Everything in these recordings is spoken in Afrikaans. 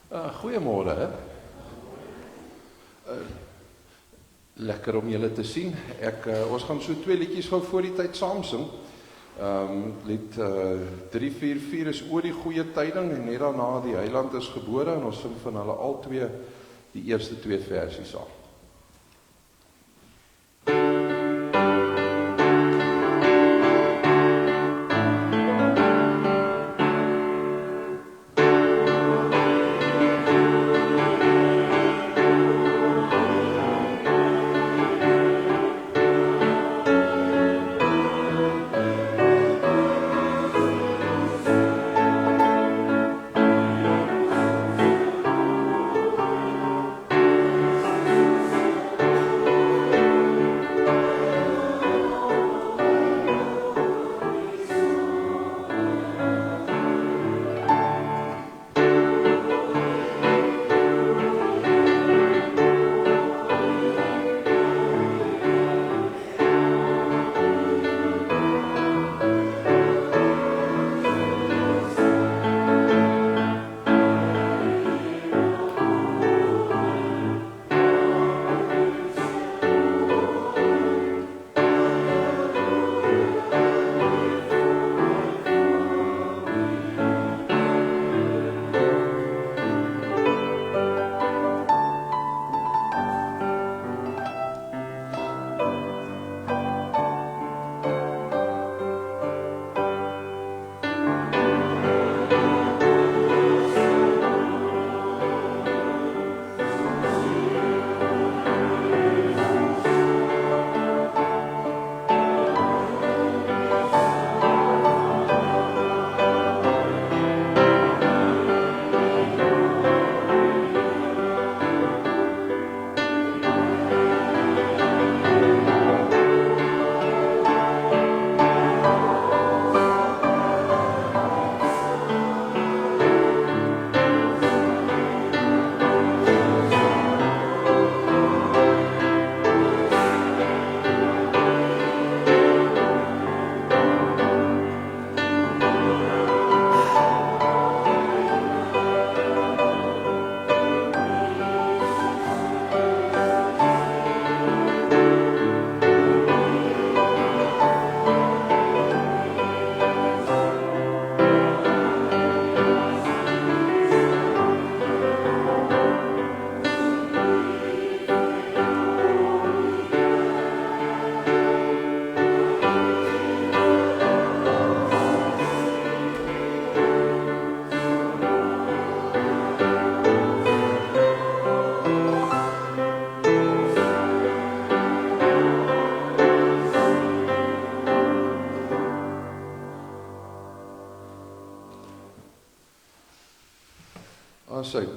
Goeiemôre. Lekker om julle te sien. Ons gaan so 2 liedjies gou voor die tyd saam sing. Lied 344 is oor die goeie tyding en net daarna die Heiland is gebore en ons sing van hulle al twee die eerste 2 versies saam.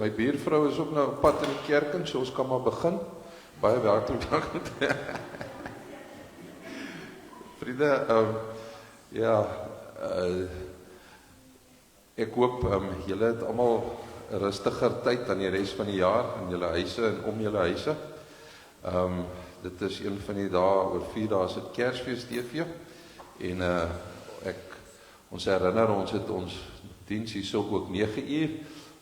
My buurvrou is ook nou op pad in die kerk in, so ons kan maar begin. Baie hartlik dank. Vriende, ek hoop julle het almal 'n rustiger tyd aan die res van die jaar in julle huise en om julle huise. Dit is een van die dae, oor 4 dae is dit Kersfees TV en ons herinner ons het ons diens hier so ook 9 uur.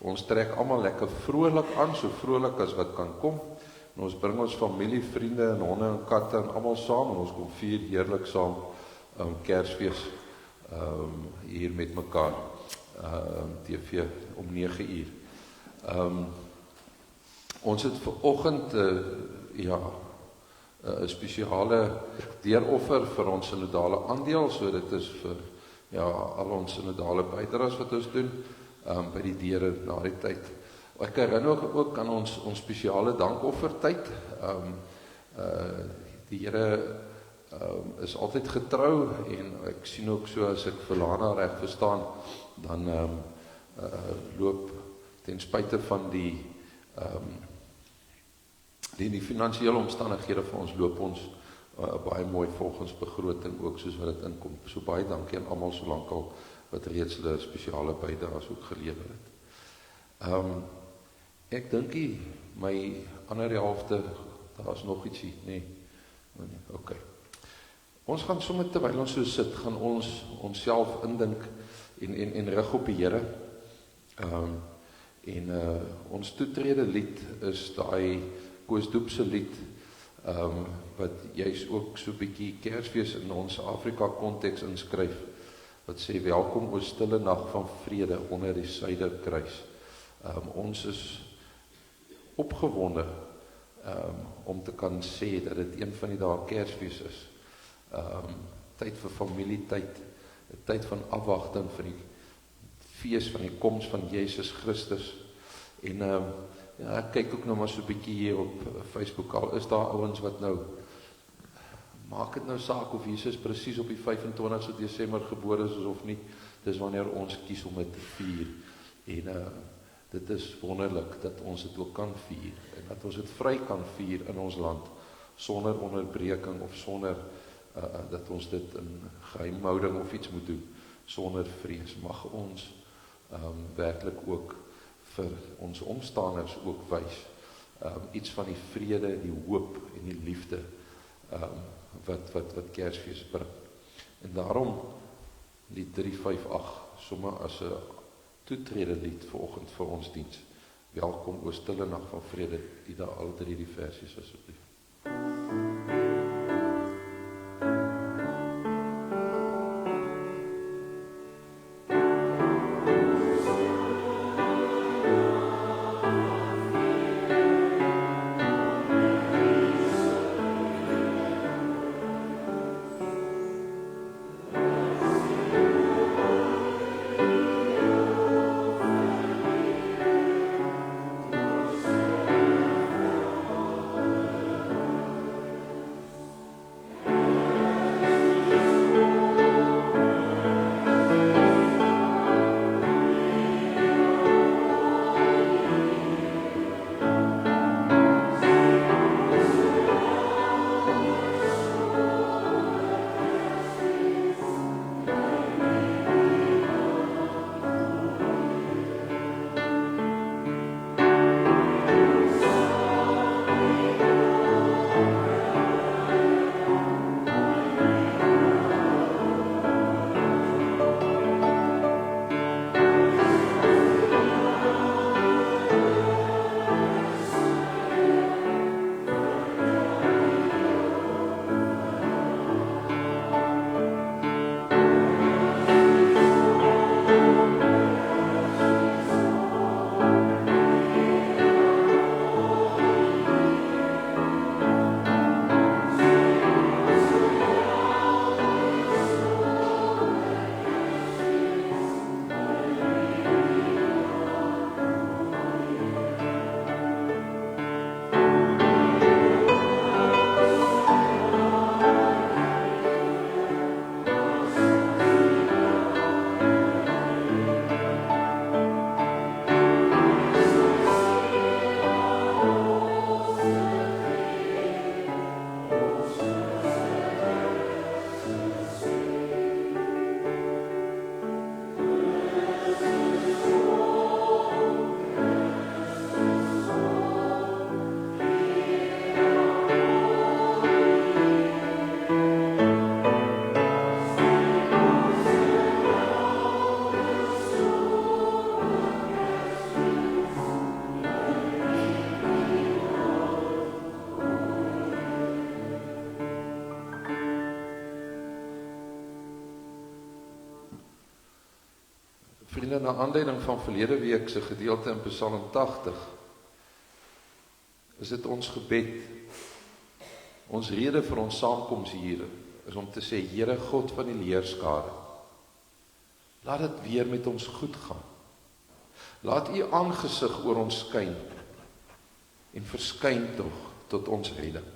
Ons trek almal lekker vrolik aan, so vrolik as wat kan kom. En ons bring ons familie, vriende en honde en katte en almal saam en ons kom vier heerlik saam Kersfees hier met mekaar. TV om 9 uur. Ons het vanoggend 'n spesiale deuroffer vir ons synodale aandeel, so dit is vir al ons synodale bydraes wat ons doen. By die deure na die tyd. Ek herinner ook aan ons spesiale dankoffertyd. Die Here is altyd getrou en ek sien ook so as ek vir Lana reg verstaan, dan loop ten spyte van die finansiële omstandighede vir ons loop ons baie mooi volgens begroting ook soos wat dit inkom. So baie dankie aan almal so lank al wat reeds hulle spesiale bydraes ook gelewer het. Ek dink my ander helfte, daar is nog ietsie, nee. Okay. Ons gaan sommer terwyl ons so sit, gaan ons onsself indink en rig op die Here. En ons toetrede lied is daai Koos Doep se lied, wat juist ook so 'n bietjie Kersfees in ons Afrika konteks inskryf, wat sê welkom o stille nag van vrede onder die suiderkruis. Ons is opgewonde om te kan sê dat dit een van die dae Kersfees is. Tyd vir familietyd, 'n tyd van afwagting vir die fees van die koms van Jesus Christus. En ja, ek kyk ook nou maar so 'n bietjie hier op Facebook, al is daar ouens wat nou, maak dit nou saak of Jesus presies op die 25ste Desember gebore is of nie, dis wanneer ons kies om dit te vier. En dit is wonderlik dat ons dit ook kan vier, en dat ons dit vry kan vier in ons land, sonder onderbreking of sonder dat ons dit in geheimhouding of iets moet doen, sonder vrees. Mag ons werklik ook vir ons omstanders ook wys, iets van die vrede, die hoop en die liefde, wat Kersfees bring. En daarom lied 358, sommer as 'n toetrede lied vanoggend vir ons diens. Welkom o stille nag van vrede, die daar al 3 die versies asseblief. Vriende, na aanleiding van verlede week se gedeelte in Psalm 80, is dit ons gebed, ons rede vir ons saamkoms hier, is om te sê, Here God van die leerskare, laat dit weer met ons goed gaan. Laat u aangesig oor ons skyn, en verskyn tog tot ons redding.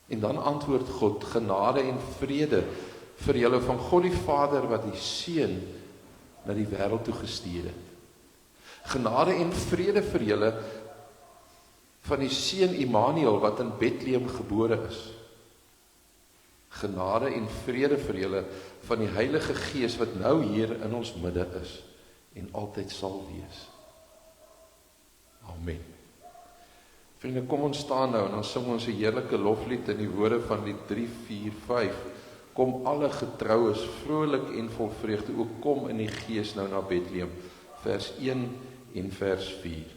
En dan antwoord God, genade en vrede vir julle van God die Vader wat die Seun na die wêreld toe gestuur het. Genade en vrede vir julle van die Seun Immanuel wat in Bethlehem gebore is. Genade en vrede vir julle van die Heilige Gees wat nou hier in ons midde is en altyd sal wees. Amen. Vriende, kom ons staan nou en dan sing ons 'n heerlike loflied in die woorde van lied 345. Kom alle getroues, vrolik en vol vreugde, ook kom in die Gees nou na Bethlehem. vers 1 en vers 4.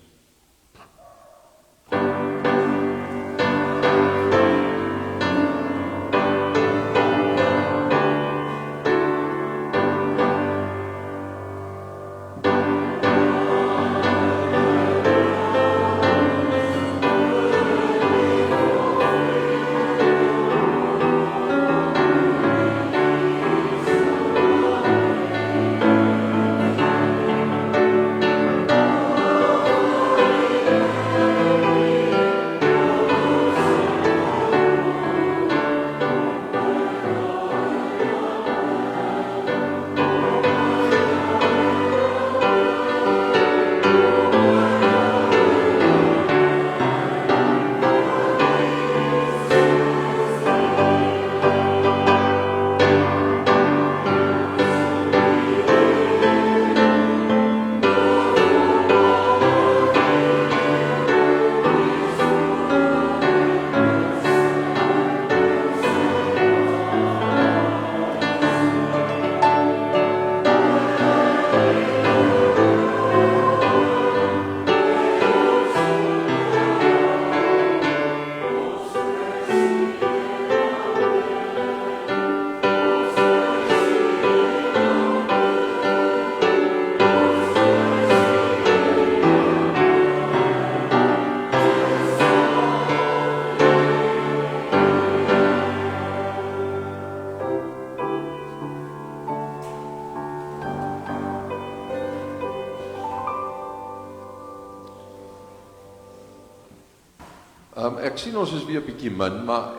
Ek sien ons is weer 'n bietjie min, maar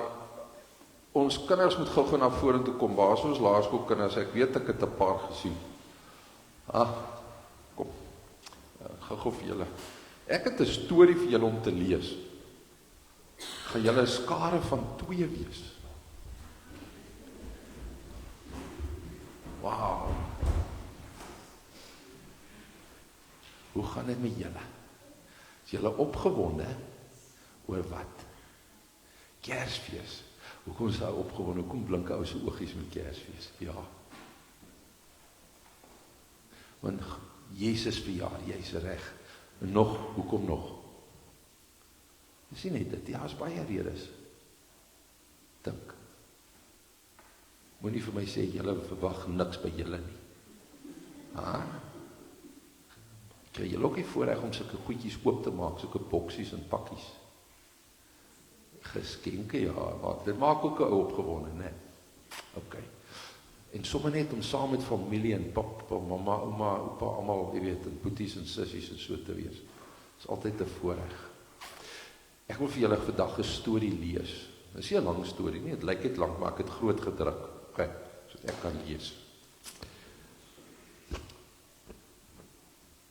ons kinders moet gou na vorentoe kom, baas ons laerskoolkinders, ek weet ek het 'n paar gesien. Kom, gou vir julle. Ek het 'n storie vir julle om te lees. Gaan julle 'n skare van 2 wees. Wow. Hoe gaan dit met julle? Is julle opgewonde oor wat? Kersfees. Hoekom is hy opgewonde? Hoekom blink ou se oogies met Kersfees? Ja. Want Jesus verjaar, jy's reg. En nog, hoekom nog? Jy sien net dit, ja, is baie redes. Dink. Moenie vir my sê, julle verwag niks by julle nie. Kry julle ook nie voorreg om sulke goedjies oop te maak, sulke boksies en pakkies? Geskenke, ja, maar dit maak ook 'n ou opgewonde, né? OK. En sommer net om saam met familie en pappa, mamma, ouma, oupa, almal, jy weet, en boeties en sissies en so te wees. Is altyd 'n voorreg. Ek wil vir julle vandag 'n storie lees. Dit is nie 'n lang storie nie, dit lyk net lank, maar ek het groot gedruk. OK, sodat ek kan lees.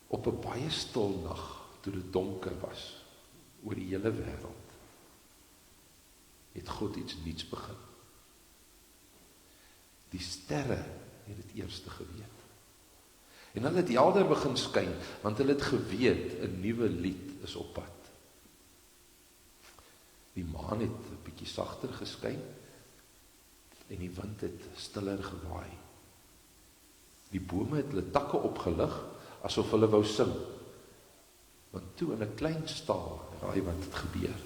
Op 'n baie stil nag, toe dit donker was oor die hele wêreld, het God iets nuuts begin. Die sterre het dit eerste geweet. En hulle het helder begin skyn, want hulle het geweet 'n nuwe lied is op pad. Die maan het 'n bietjie sagter geskyn en die wind het stiller gewaai. Die bome het hulle takke opgelig asof hulle wou sing. Want toe in 'n klein stal, raai wat het gebeur?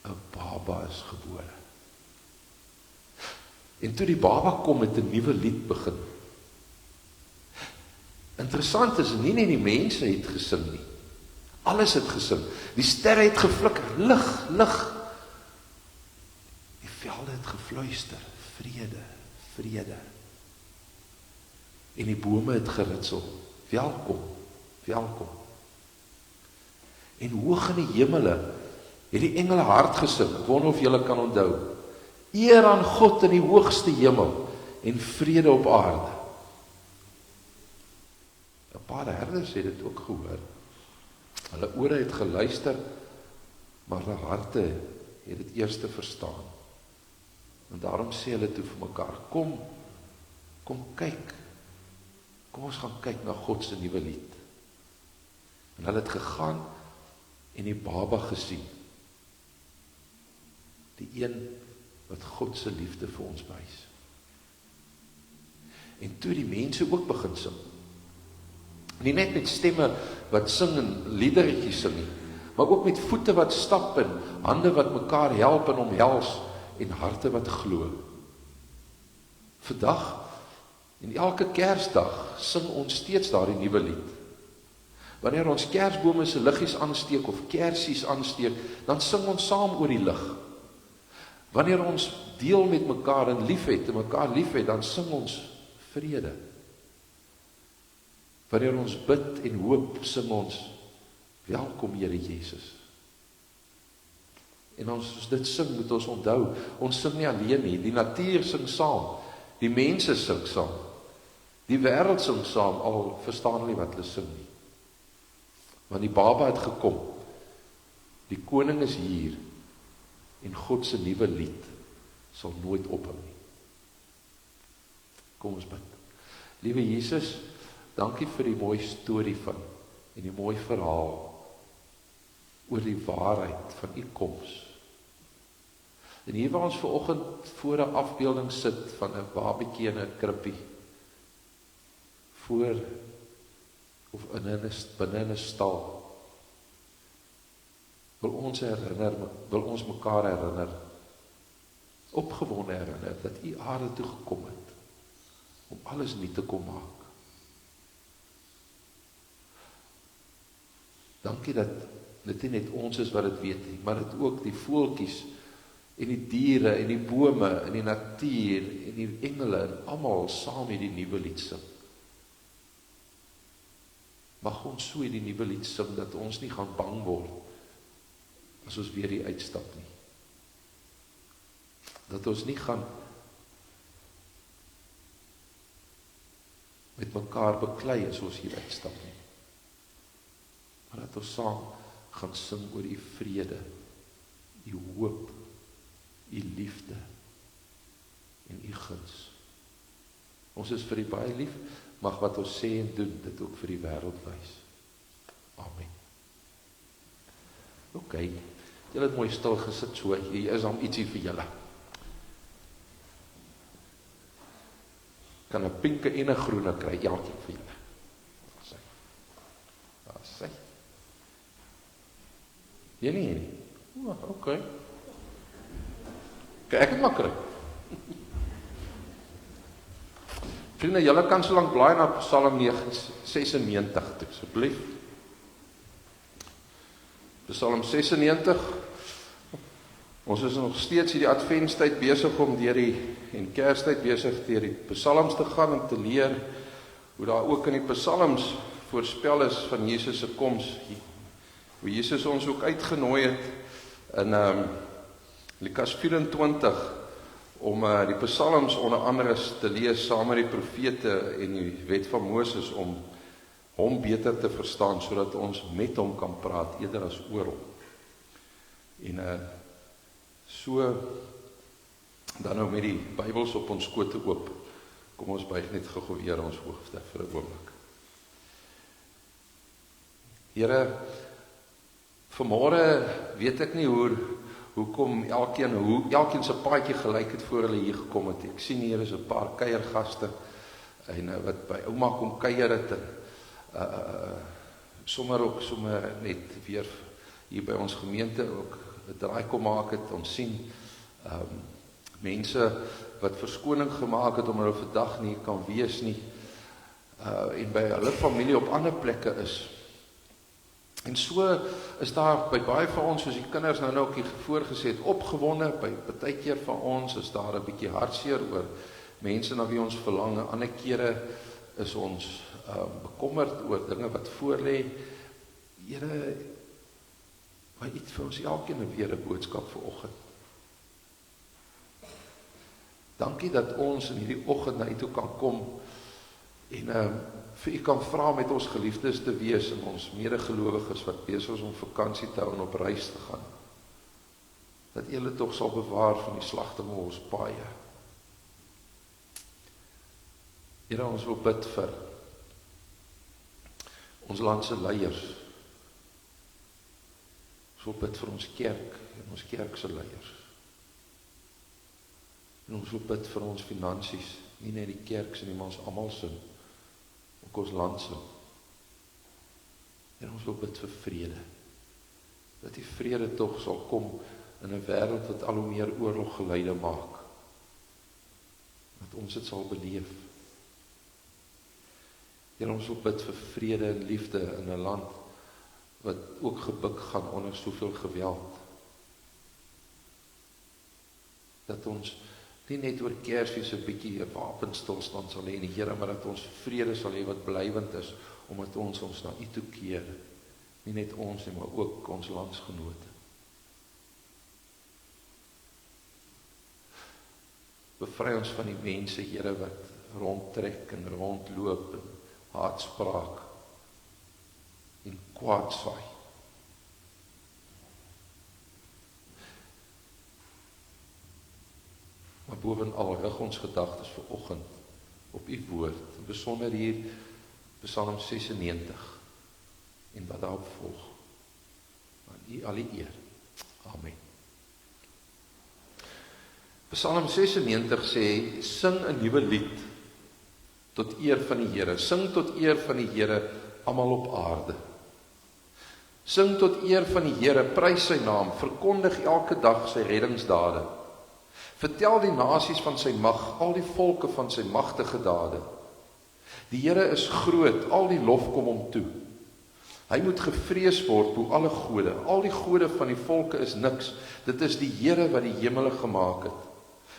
'n baba is gebore. En toe die baba kom met 'n nuwe lied begin. Interessant is, nie net die mense het gesing nie. Alles het gesing. Die sterre het geflikker, lig, lig. Die velde het gefluister, vrede, vrede. En die bome het geritsel, welkom, welkom. En hoog in die hemele het die engele hard gesing. Ek wonder of julle kan onthou. Eer aan God in die hoogste hemel en vrede op aarde. 'n Paar herders het dit ook gehoor. Hulle ore het geluister, maar hulle harte het dit eers verstaan. En daarom sê hulle toe vir mekaar, kom kyk. Kom ons gaan kyk na God se nuwe lied. En hulle het gegaan en die baba gesien. Die een wat God se liefde vir ons wys. En toe die mense ook begin sing. Nie net met stemme wat sing en liederetjies sing nie, maar ook met voete wat stap en hande wat mekaar help en omhels en harte wat glo. Vandag en elke Kersdag sing ons steeds daardie nuwe lied. Wanneer ons kersbome se liggies aansteek of kersies aansteek, dan sing ons saam oor die lig. Wanneer ons deel met mekaar en mekaar liefhet, dan sing ons vrede. Wanneer ons bid en hoop, sing ons, welkom Here Jesus. En ons dit sing, moet ons onthou, ons sing nie alleen nie, die natuur sing saam, die mense sing saam, die wêreld sing saam, al verstaan hulle wat hulle sing nie. Want die baba het gekom, die koning is hier, en God se nuwe lied sal nooit ophou nie. Kom ons bid. Liewe Jesus, dankie vir die mooi storie van en die mooi verhaal oor die waarheid van u koms. En hier waar ons vanoggend voor 'n afbeelding sit van 'n babatjie in 'n krippie, voor of binne 'n stal, wil ons mekaar herinner, opgewonde herinner, dat u aarde toe gekom het, om alles nuut te kom maak. Dankie dat dit nie net ons is wat dit weet nie, maar dit ook die voeltjies en die diere en die bome en die natuur en die engele en almal saam hierdie nuwe lied sing. Mag ons so hierdie nuwe lied sing dat ons nie gaan bang word as ons weer hier uitstap nie. Dat ons nie gaan met mekaar beklei as ons hier uitstap nie. Maar dat ons saam gaan sing oor u vrede, u hoop, u liefde en u guns. Ons is vir u baie lief, mag wat ons sê en doen, dit ook vir die wêreld wys. Amen. OK, julle het mooi stil gesit so, hier is dan ietsie vir julle. Kan 'n pinke en 'n groene kry, elkeen vir julle. Daar sê. Jy nie. OK. Ek het maar kry. Vriende, julle kan so lank blaai na Psalm 96 toe, asseblief. Psalm 96. Ons is nog steeds hierdie adventstyd besig om en Kerstyd besig deur die psalms te gaan en te leer hoe daar ook in die psalms voorspel is van Jesus se koms. Hoe Jesus ons ook uitgenooi het in Lukas 24 om die psalms onder andere te lees saam met die profete en die wet van Moses om hom beter te verstaan sodat ons met hom kan praat eerder as oor hom. En so dan nou met die Bybels op ons skote oop. Kom ons buig net gou weer ons hoofde vir 'n oomblik. Here, vanmôre weet ek nie hoekom elkeen se paadjie gelyk het voor hulle hier gekom het. Ek sien hier is 'n paar kuiergaste en wat by ouma kom kuier het en sommer net weer hier by ons gemeente ook 'n draai kom maak het. Ons sien mense wat verskoning gemaak het omdat hulle vandag nie kan wees nie en by hulle familie op ander plekke is. En so is daar by baie van ons, soos die kinders nou ook hier voorgesê het, opgewonde, by partykeer van ons is daar 'n bietjie hartseer oor mense na wie ons verlang. Ander kere is ons bekommerd oor dinge wat voorlê. Here, maar iets vir ons elkeen weer 'n boodskap vanoggend. Dankie dat ons in hierdie oggend na u toe kan kom en vir u kan vra met ons geliefdes te wees en ons medegelowiges wat besig is om vakansie te hou en op reis te gaan. Dat u hulle tog sal bewaar van die slagtinge op ons paaie. Here, ons wil bid vir ons land se leiers. Ons wil bid vir ons kerk en ons kerk se leiers. En ons wil bid vir ons finansies, nie net die kerk se nie, maar ons almal se, ook ons land se. En ons wil bid vir vrede. Dat die vrede tog sal kom in 'n wêreld wat al hoe meer oorloggeleide maak. Dat ons dit sal beleef. En ons wil bid vir vrede en liefde in 'n land wat ook gebuk gaan onder soveel geweld. Dat ons nie net oor Kersfees 'n bietjie 'n wapenstilstand sal hê in die Here, maar dat ons vrede sal hê wat blywend is, omdat ons na U toe keer. Nie net ons nie, maar ook ons landsgenote. Bevry ons van die mense, Here, wat rondtrek en rondloop en haatspraak en kwaad saai. Maar bovenal rig ons gedagtes vir oggend op U woord, en besonder hier Psalm 96 en wat daarop volg. Aan U al die eer. Amen. Psalm 96 sê, sing 'n nuwe lied tot eer van die Here. Sing tot eer van die Here almal op aarde. Sing tot eer van die Here, prys sy naam, verkondig elke dag sy reddingsdade. Vertel die nasies van sy mag, al die volke van sy magtige dade. Die Here is groot, al die lof kom hom toe. Hy moet gevrees word bo alle gode. Al die gode van die volke is niks. Dit is die Here wat die hemele gemaak het.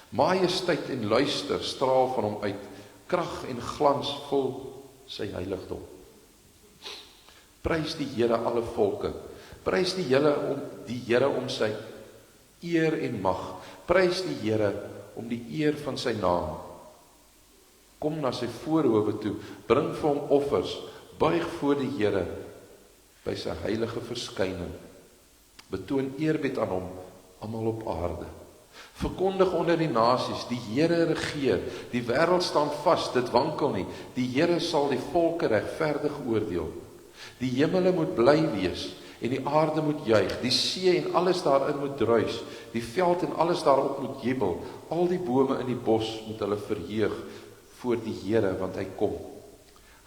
Majesteit en luister straal van hom uit. Krag en glans vul sy heiligdom. Prys die Here alle volke. Prys die Here om sy eer en mag. Prys die Here om die eer van sy naam. Kom na sy voorhowe toe, bring vir hom offers, buig voor die Here by sy heilige verskyning. Betoon eerbied aan hom, almal op aarde. Verkondig onder die nasies, die Here regeer, die wêreld staan vas, dit wankel nie. Die Here sal die volke regverdig oordeel. Die hemele moet bly wees en die aarde moet juig, die see en alles daarin moet druis, die veld en alles daarop moet jubel, al die bome in die bos moet hulle verheug voor die Here, want hy kom.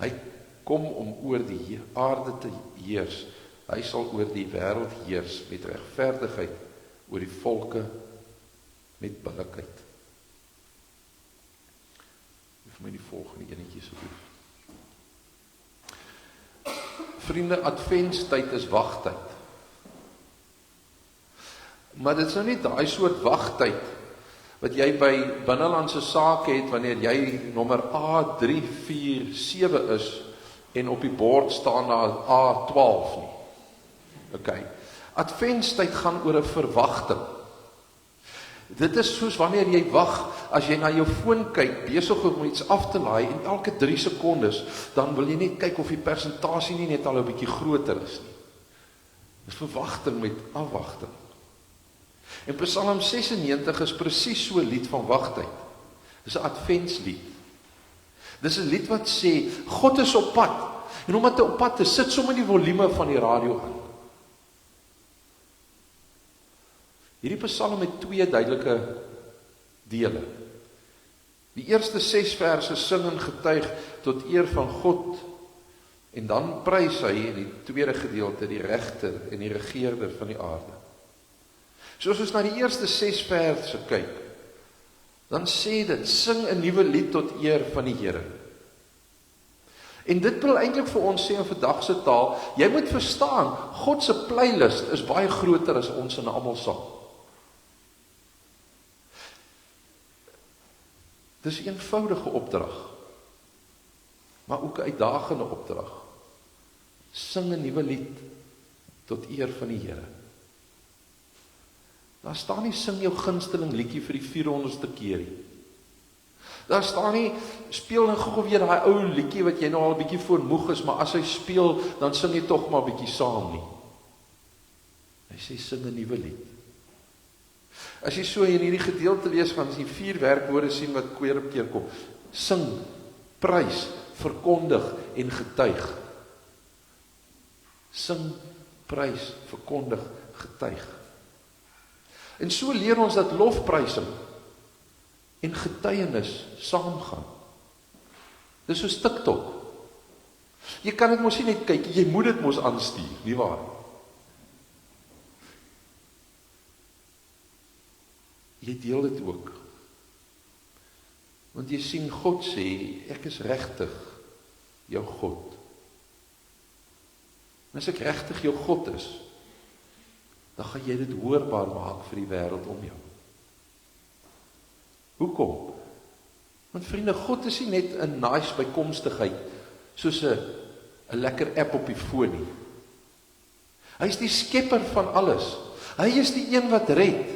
Hy kom om oor die aarde te heers. Hy sal oor die wêreld heers met regverdigheid, oor die volke met billikheid. Vir my die volgende enetjie asseblief. Vriende, adventstyd is wagtyd. Maar dit is nou nie daai soort wagtyd wat jy by binnelandse sake het wanneer jy nommer A347 is en op die bord staan daar A12 nie. Okay. Adventstyd gaan oor 'n verwagting. Dit is soos wanneer jy wag, as jy na jou foon kyk, besig om iets af te laai, en elke 3 sekondes, dan wil jy net kyk of die persentasie nie net al 'n bietjie groter is nie. Dis verwagting met afwagting. En Psalm 96 is presies so 'n lied van wagtyd. Dis 'n adventslied. Dis 'n lied wat sê, God is op pad. En omdat hy op pad is, sit sommer die volume van die radio aan. Hierdie Psalm het 2 duidelike dele. Die eerste 6 verse sing en getuig tot eer van God, en dan prys hy in die tweede gedeelte die regter en die regeerder van die aarde. So as ons na die eerste 6 verse kyk, dan sê dit, sing 'n nuwe lied tot eer van die Here. En dit wil eintlik vir ons sê in vandag se taal, jy moet verstaan, God se playlist is baie groter as ons in almal saam. Dis 'n eenvoudige opdrag, maar ook 'n uitdagende opdrag. Sing 'n nuwe lied tot eer van die Here. Daar staan nie sing jou gunsteling liedjie vir die 400ste keer nie. Daar staan nie speel nou gou weer daai ou liedjie wat jy nou al 'n bietjie voormoeg is, maar as hy speel, dan sing jy tog maar 'n bietjie saam nie. Hy sê sing 'n nuwe lied. As jy so in hierdie gedeelte lees, gaan jy 4 werkwoorde sien wat keer op keer kom. Sing, prys, verkondig en getuig. Sing, prys, verkondig, getuig. En so leer ons dat lofprysing en getuienis saamgaan. Dis soos TikTok. Jy kan dit mos nie net kyk, jy moet dit mos aanstuur, nie waar? Jy deel dit ook. Want jy sien God sê, ek is regtig jou God. En as ek regtig jou God is, dan gaan jy dit hoorbaar maak vir die wêreld om jou. Hoekom? Want vriende, God is nie net 'n nice bykomstigheid, soos 'n lekker app op die foon nie. Hy is die skepper van alles. Hy is die een wat red.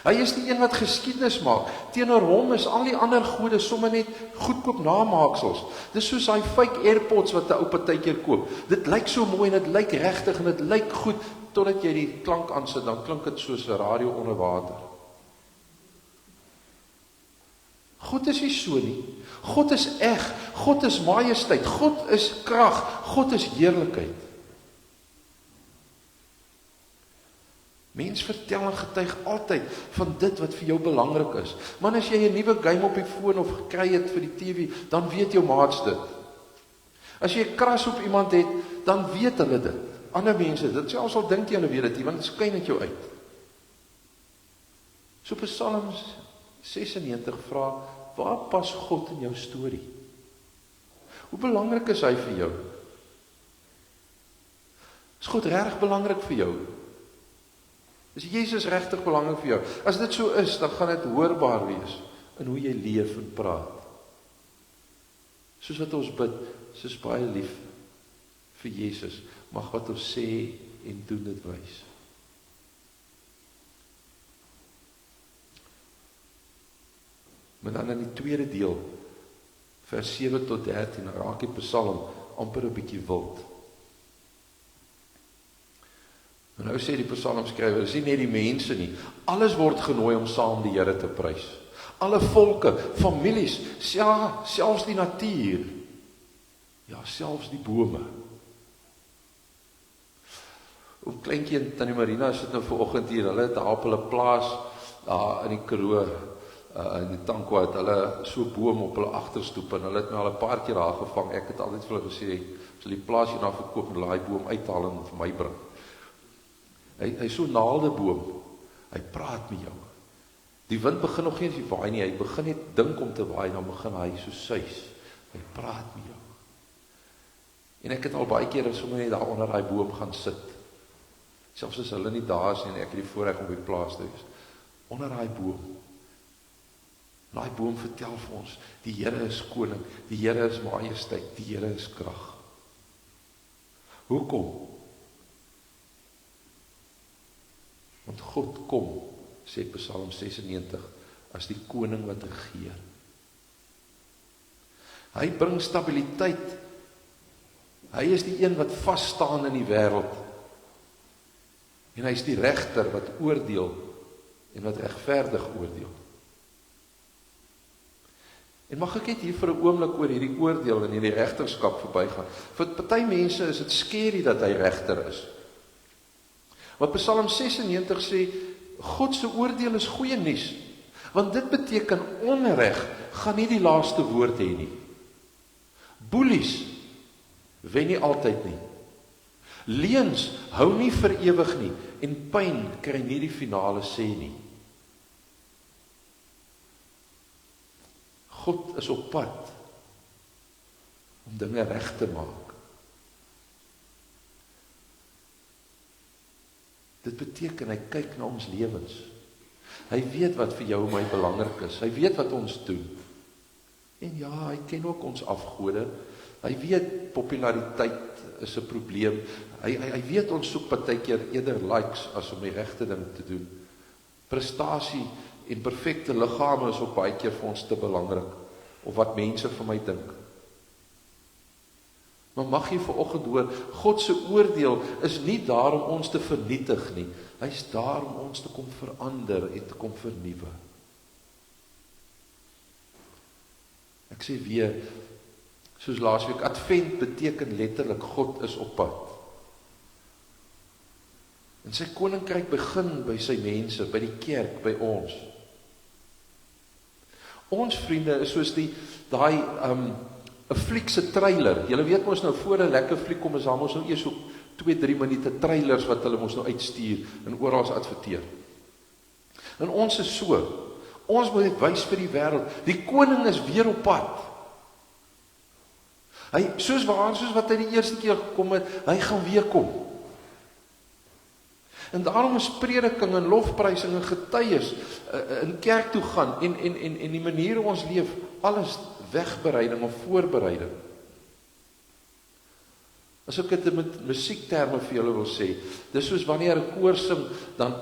Hy is die een wat geskiedenis maak. Teenoor hom is al die ander gode sommer net goedkoop namaaksels. Dis soos hy fake AirPods wat 'n ou partykeer koop. Dit lyk so mooi en dit lyk regtig en dit lyk goed, totdat jy die klank aansit, dan klink dit soos 'n radio onder water. God is nie so nie. God is eg. God is majesteit. God is krag. God is heerlikheid. Mens vertel en getuig altyd van dit wat vir jou belangrik is. Maar as jy 'n nuwe game op die foon of gekry het vir die TV, dan weet jou maats dit. As jy 'n kras op iemand het, dan weet hulle dit. Ander mense, dit selfs al dink jy hulle weet dit nie, want dit skyn uit jou uit. So Psalm 96 vra, waar pas God in jou storie? Hoe belangrik is hy vir jou? Is God regtig belangrik vir jou? Is Jesus regtig belangrik vir jou? As dit so is, dan gaan dit hoorbaar wees in hoe jy leef en praat. Soos wat ons bid, soos baie lief vir Jesus, mag wat ons sê en doen dit wys. Maar dan in die tweede deel, vers 7 tot 13, raak die Psalm amper 'n bietjie wild. En nou sê die psalmskrywer, dis nie net die mense nie, alles word genooi om saam die Here te prys. Alle volke, families, selfs die natuur, ja, selfs die bome. Hoe kleintjie en Tannie Marina sit nou vanoggend hier, hulle het daar op hulle plaas, daar in die Karoo, in die Tankwa, het hulle so boom op hulle agterstoep, en hulle het my al 'n paar keer daar gevang. Ek het altyd vir hulle gesê, sal die plaas hierna verkoop en daai boom uithaal en vir my bring. Hy so naaldeboom, hy praat met jou. Die wind begin nog nie eens waai nie, hy begin net dink om te waai, dan begin hy so suis. Hy praat met jou. En ek het al baie keer sommer net daar onder daai boom gaan sit. Selfs as hulle nie daar is nie, en ek het die voorreg om by die plaas te wees. Onder daai boom. Daai boom vertel vir ons, die Here is koning, die Here is majesteit, die Here is krag. Hoekom? Want God kom, sê Psalm 96, as die koning wat regeer. Hy bring stabiliteit. Hy is die een wat vas staan in die wêreld. En hy is die regter wat oordeel en wat regverdig oordeel. En mag ek net hier vir 'n oomblik oor hierdie oordeel en hierdie regterskap verbygaan. Vir party mense is dit skerry dat hy regter is. Want Psalm 96 sê, God se oordeel is goeie nuus, want dit beteken onreg gaan nie die laaste woord hê nie. Boelies wen nie altyd nie. Leuns hou nie vir ewig nie, en pyn kry nie die finale sê nie. God is op pad om dinge reg te maak. Dit beteken, hy kyk na ons lewens. Hy weet wat vir jou en my belangrik is. Hy weet wat ons doen. En ja, hy ken ook ons afgode. Hy weet populariteit is 'n probleem. Hy weet ons soek partykeer eerder likes as om die regte ding te doen. Prestasie en perfekte liggame is ook baie keer vir ons te belangrik, of wat mense van my dink. Maar mag jy vanoggend hoor, God se oordeel is nie daar om ons te vernietig nie. Hy is daar om ons te kom verander en te kom vernuwe. Ek sê weer, soos laasweek, Advent beteken letterlik God is op pad. En sy koninkryk begin by sy mense, by die kerk, by ons. Ons vriende is soos daai 'n fliek se trailer. Julle weet mos nou voor 'n lekker fliek kom is daar mos nou eers so 2-3 minute trailers wat hulle mos nou uitstuur en oral adverteer. En ons is so. Ons moet dit wys vir die wêreld. Die koning is weer op pad. Hy soos wat hy die eerste keer gekom het, hy gaan weer kom. En daarom is prediking en lofprysing en getuies in kerk toe gaan en die manier hoe ons leef, alles wegbereiding of voorbereiding. As ek dit met musiekterme vir julle wil sê, dis soos wanneer 'n koor sing, dan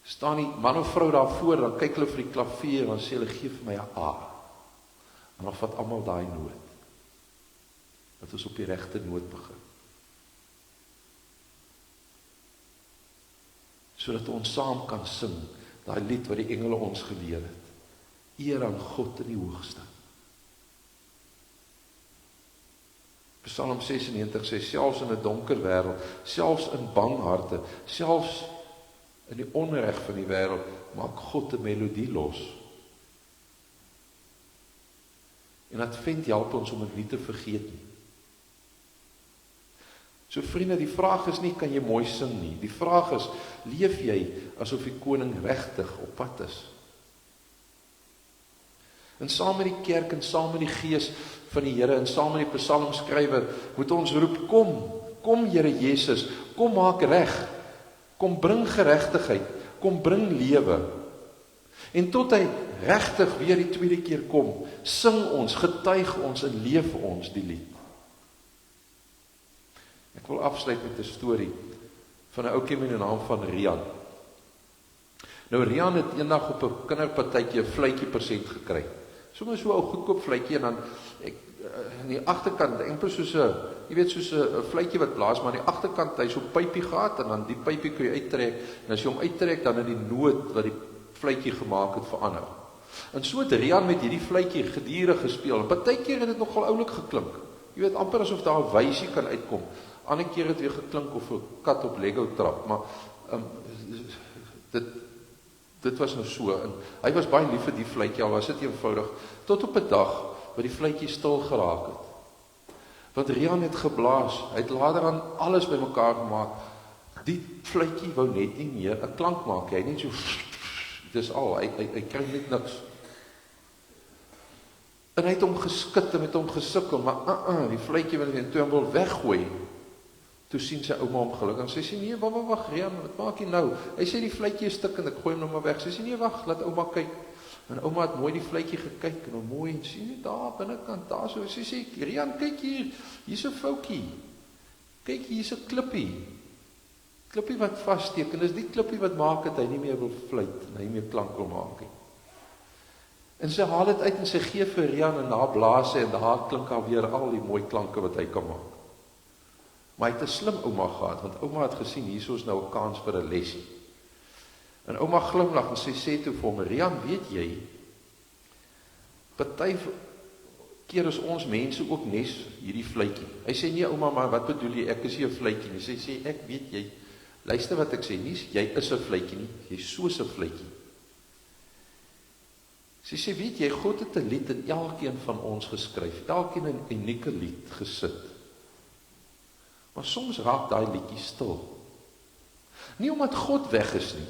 staan die man of vrou daar voor, dan kyk hulle vir die klavier en dan sê hulle, gee vir my 'n A. En dan vat almal daai noot. Dat ons op die regte noot begin. Sodat ons saam kan sing, daai lied wat die engele ons geleer het. Eer aan God in die hoogste. Psalm 96 sê, selfs in 'n donker wêreld, selfs in bang harte, selfs in die onreg van die wêreld, maak God 'n melodie los. En Advent help ons om dit nie te vergeet nie. So vriende, die vraag is nie, kan jy mooi sing nie. Die vraag is, leef jy asof die koning regtig op pad is? En saam met die kerk en saam met die gees van die Here en saam met die psalmskrywer moet ons roep, kom Here Jesus, kom maak reg, kom bring geregtigheid, kom bring lewe. En tot hy regtig weer die tweede keer kom, sing ons, getuig ons en leef ons die lied. Ek wil afsluit met 'n storie van 'n ouetjie met die naam van Rian. Nou Rian het eendag op 'n kinderpartytjie 'n vletjie persent gekry. Sommige so 'n goedkoop vletjie en dan aan die agterkant, eintlik soos 'n, jy weet soos 'n vletjie wat blaas, maar aan die agterkant hy so 'n pypie gehad en dan die pypie kan jy uittrek en as jy hom uittrek dan in die noot wat die vletjie gemaak het verander. En so het Rian met hierdie vletjie gedurig gespeel. En partykeer het dit nogal oulik geklink. Jy weet amper asof daar 'n wysie kan uitkom. Ander keer het weer geklink of 'n kat op Lego trap, maar dit was nou so, en hy was baie lief vir die vletjie, al was dit eenvoudig, tot op 'n dag, wat die vletjie stil geraak het. Want Rian het geblaas, hy het later aan alles bymekaar gemaak, die vletjie wou net nie meer 'n klank maak, hy net so, dis al, hy kry net niks. En hy het hom geskit en met hom gesukkel, maar die vletjie wil hy toe hom wil weggooi. Toe sien sy ouma hom gelukkig en sy sê, nee, wag, Rian, wat maak jy nou? Hy sê die vletjie is stuk en ek gooi hom nou maar weg. Sy sê, nee, wag, laat ouma kyk. En ouma het mooi die vletjie gekyk en hom mooi en sien net daar binnekant, daar so. Sy sê, Rian, kyk hier's 'n foutjie. Kyk, hier's 'n klippie wat vassteek en dis die klippie wat maak dat hy nie meer wil fluit en hy nie meer klank wil maak nie. En sy haal dit uit en sy gee vir Rian en daar blaas hy en daar klink alweer al die mooi klanke wat hy kan maak. Maar hy het 'n slim ouma gehad, want ouma het gesien, hier is nou 'n kans vir 'n lesie. En ouma glimlag en sy sê toe vir hom, Rian, weet jy, party keer is ons mense ook nes hierdie vletjie. Hy sê, nee ouma, maar wat bedoel jy, ek is nie 'n vletjie nie. Sy sê, ek weet jy, luister wat ek sê, nie, jy is 'n vletjie nie, jy is soos 'n vletjie. Sy sê, weet jy, God het 'n lied in elkeen van ons geskryf, elkeen 'n unieke lied gesit. Maar soms raak daai liedjie stil. Nie omdat God weg is nie,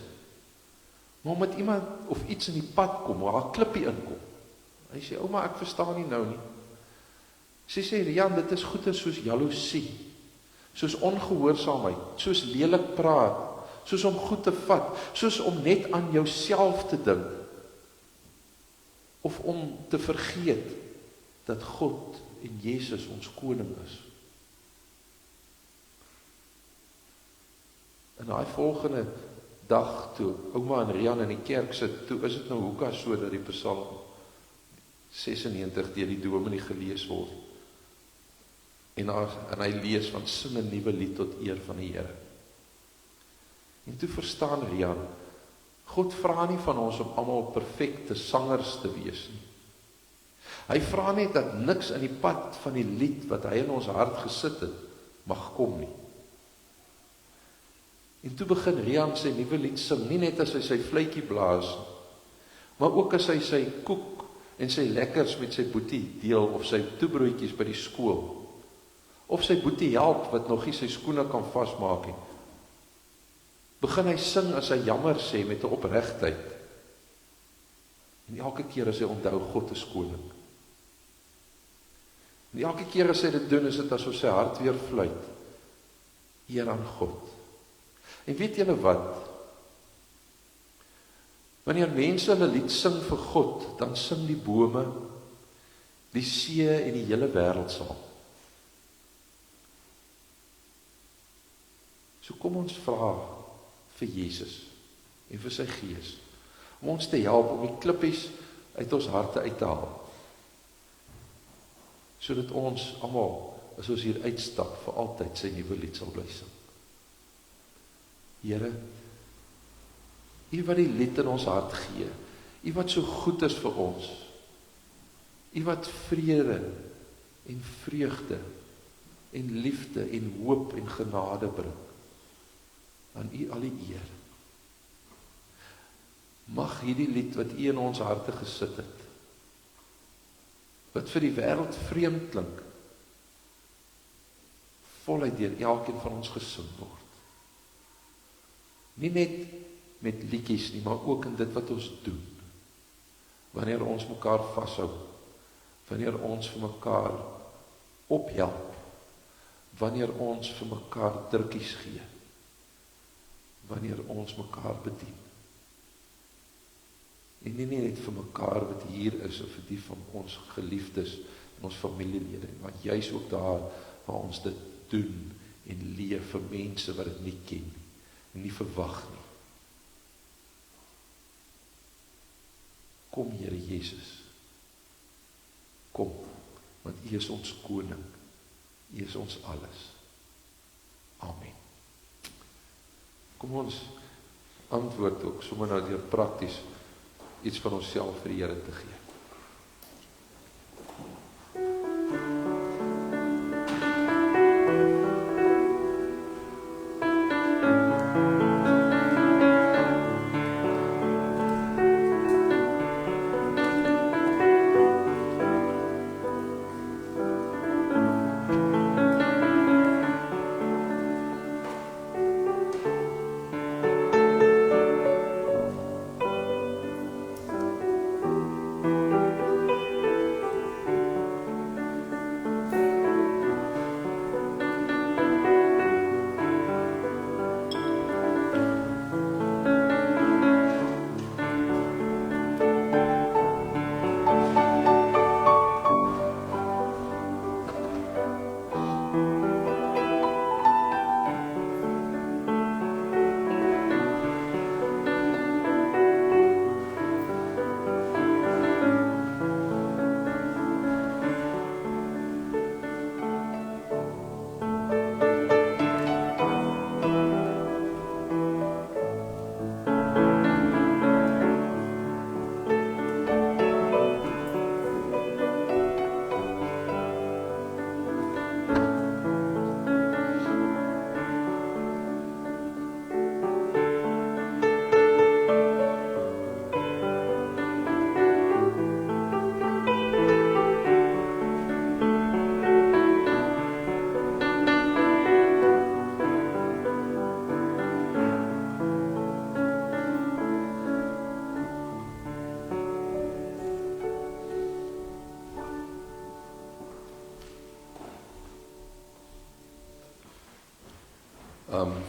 maar omdat iemand of iets in die pad kom, waar 'n klippie inkom. Hy sê, ouma, ek verstaan nie nou nie. Sy sê, Rian, dit is goeie soos jaloesie, soos ongehoorsaamheid, soos lelik praat, soos om goed te vat, soos om net aan jouself te dink, of om te vergeet dat God en Jesus ons koning is. En daai volgende dag toe ouma en Rian in die kerk sit, toe is dit nou hoeka so dat die Psalm 96 deur die dominee gelees word. En hy lees van sing 'n nuwe lied tot eer van die Here. En toe verstaan Rian, God vra nie van ons om almal perfekte sangers te wees nie. Hy vra net dat niks in die pad van die lied wat hy in ons hart gesit het, mag kom nie. En toe begin Rian sy nuwe lied sing, nie net as hy sy fluitjie blaas, maar ook as hy sy koek en sy lekkers met sy boetie deel, of sy toebroodjies by die skool, of sy boetie help wat nog nie sy skoene kan vasmaak nie, begin hy sing as hy jammer sê met 'n opregtheid. En elke keer as hy onthou God is koning. En elke keer as hy dit doen, is dit asof sy hart weer fluit. Eer aan God. En weet julle wat? Wanneer mense hulle lied sing vir God, dan sing die bome, die see en die hele wêreld saam. So kom ons vra vir Jesus en vir sy Gees, om ons te help om die klippies uit ons harte uit te haal. Sodat ons almal, as ons hier uitstap, vir altyd sy nuwe lied sal bly sing. Here, U wat die lied in ons hart gee, U wat so goed is vir ons, U wat vrede en vreugde en liefde en hoop en genade bring, aan U al die eer. Mag hierdie lied wat U in ons harte gesit het, wat vir die wêreld vreemd klink, voluit deur elkeen van ons gesing word. Nie net met liedjies nie, maar ook in dit wat ons doen. Wanneer ons mekaar vashou, wanneer ons vir mekaar ophelp, wanneer ons vir mekaar drukkies gee, wanneer ons mekaar bedien. En nie net vir mekaar wat hier is, of vir die van ons geliefdes en ons familielede, maar juis ook daar waar ons dit doen en leef vir mense wat dit nie ken en nie verwag nie. Kom Here Jesus, kom, want U is ons koning, U is ons alles. Amen. Kom ons antwoord ook, sommer nou deur prakties iets van onsself vir die Here te gee.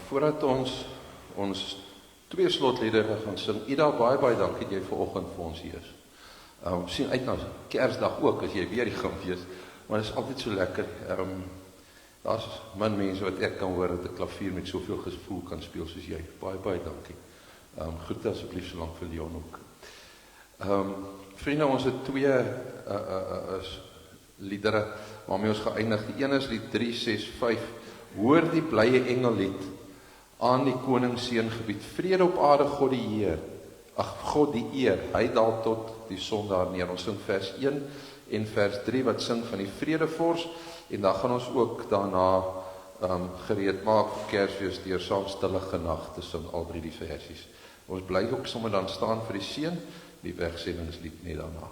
Voordat ons twee slotliedere gaan sing, Ida, baie dankie dat jy vanoggend vir ons hier is. Sien uit na Kersdag ook, as jy weer die gaan wees, maar dit is altyd so lekker. Daar's min mense wat ek kan hoor dat 'n klavier met soveel gevoel kan speel soos jy. Baie dankie. Groete asseblief so lank vir Leon ook. Vriende, ons het twee liedere waarmee ons geëindig. Die een is lied 365, hoor die blye engellied aan die koningsseun gebied, vrede op aarde, God die Heer, God die eer, hy daal tot die sondaar neer. Ons sing vers 1 en vers 3 wat sing van die vredevors, en dan gaan ons ook daarna gereed maak vir Kersfees deur saam stille genag te sing, al drie die versies. Ons bly ook sommer dan staan vir die seën, die wegsendingslied net daarna.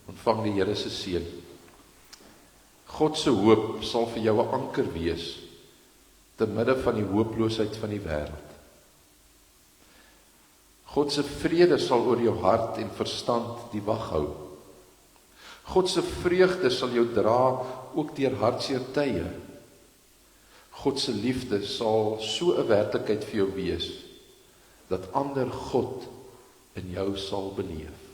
Ontvang die Here se seën. God se hoop sal vir jou 'n anker wees te midde van die hooploosheid van die wêreld. God se vrede sal oor jou hart en verstand die wag hou. God se vreugde sal jou dra ook deur hartseer tye. God se liefde sal so 'n werklikheid vir jou wees dat ander God in jou sal beleef.